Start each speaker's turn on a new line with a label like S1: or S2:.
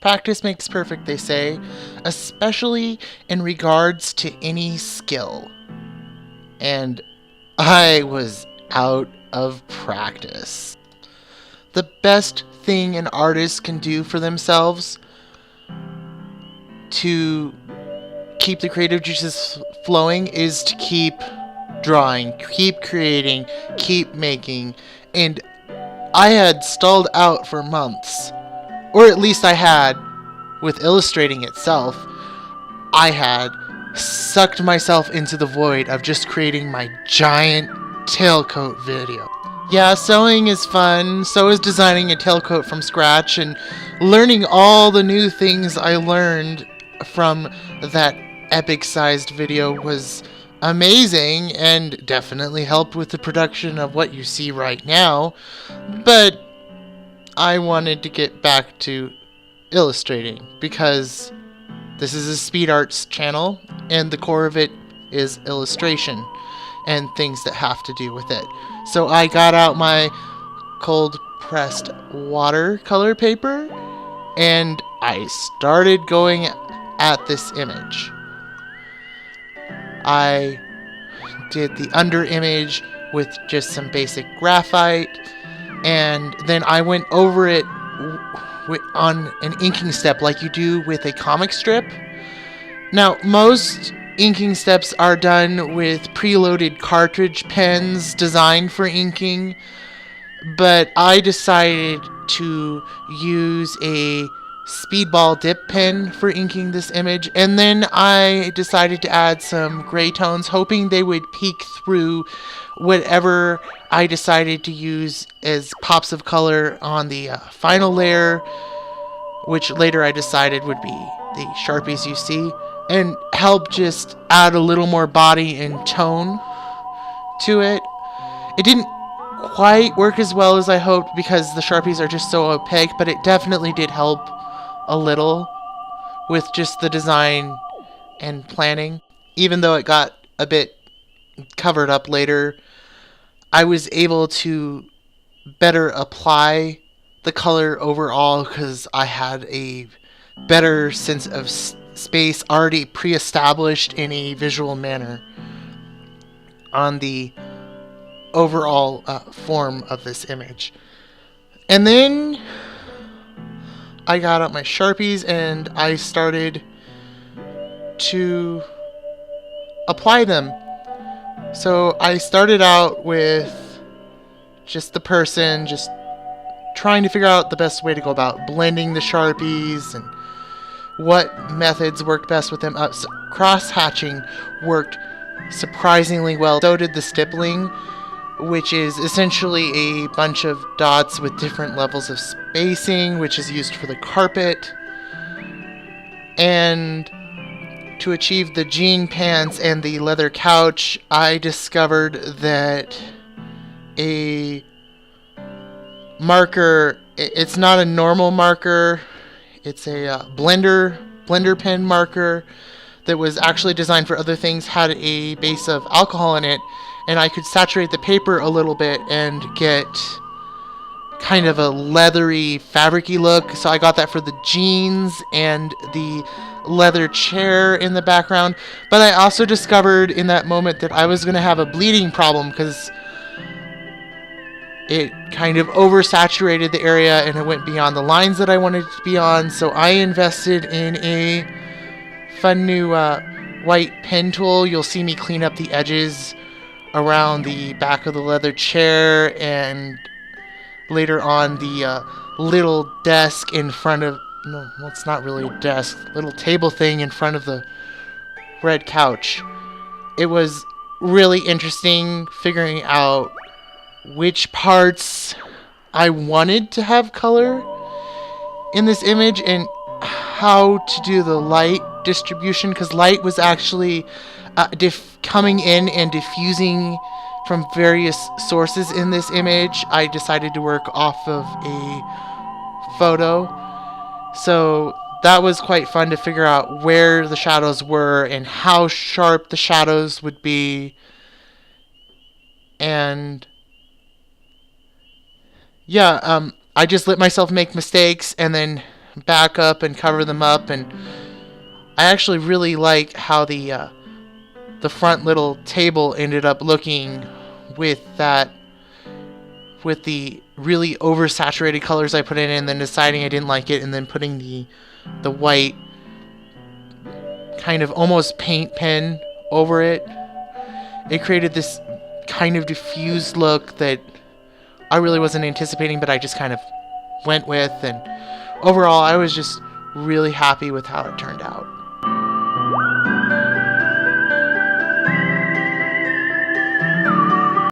S1: Practice makes perfect, they say, especially in regards to any skill. And I was out of practice. The best thing an artist can do for themselves to keep the creative juices flowing is to keep drawing, keep creating, keep making. And I had stalled out for months, or at least I had with illustrating itself. I had sucked myself into the void of just creating my giant tailcoat video. Yeah, sewing is fun, so is designing a tailcoat from scratch and learning all the new things I learned from that epic-sized video was amazing and definitely helped with the production of what you see right now. But I wanted to get back to illustrating because this is a speed arts channel and the core of it is illustration and things that have to do with it. So I got out my cold pressed watercolor paper and I started going at this image. I did the under image with just some basic graphite, and then I went over it on an inking step like you do with a comic strip. Now, most inking steps are done with preloaded cartridge pens designed for inking, but I decided to use a speedball dip pen for inking this image, and then I decided to add some gray tones, hoping they would peek through whatever I decided to use as pops of color on the final layer, which later I decided would be the Sharpies you see, and help just add a little more body and tone to it. It didn't quite work as well as I hoped because the Sharpies are just so opaque, but it definitely did help a little with just the design and planning. Even though it got a bit covered up later, I was able to better apply the color overall because I had a better sense of space already pre-established in a visual manner on the overall form of this image. And then I got out my Sharpies and I started to apply them. So I started out with just the person, just trying to figure out the best way to go about blending the Sharpies and what methods worked best with them. Cross-hatching worked surprisingly well. So did the stippling, which is essentially a bunch of dots with different levels of spacing, which is used for the carpet. And to achieve the jean pants and the leather couch, I discovered that a marker, it's not a normal marker, it's a blender pen marker that was actually designed for other things, had a base of alcohol in it, and I could saturate the paper a little bit and get kind of a leathery, fabricy look. So I got that for the jeans and the leather chair in the background. But I also discovered in that moment that I was going to have a bleeding problem because it kind of oversaturated the area and it went beyond the lines that I wanted it to be on. So I invested in a fun new white pen tool. You'll see me clean up the edges around the back of the leather chair and later on the little desk in front of, no, well, it's not really a desk, little table thing in front of the red couch. It was really interesting figuring out which parts I wanted to have color in this image and how to do the light distribution, because light was actually coming in and diffusing from various sources in this image. I decided to work off of a photo, so that was quite fun to figure out where the shadows were and how sharp the shadows would be. And yeah, I just let myself make mistakes and then back up and cover them up. And I actually really like how the front little table ended up looking with the really oversaturated colors I put in, and then deciding I didn't like it, and then putting the white kind of almost paint pen over it. It created this kind of diffused look that I really wasn't anticipating, but I just kind of went with. And overall, I was just really happy with how it turned out.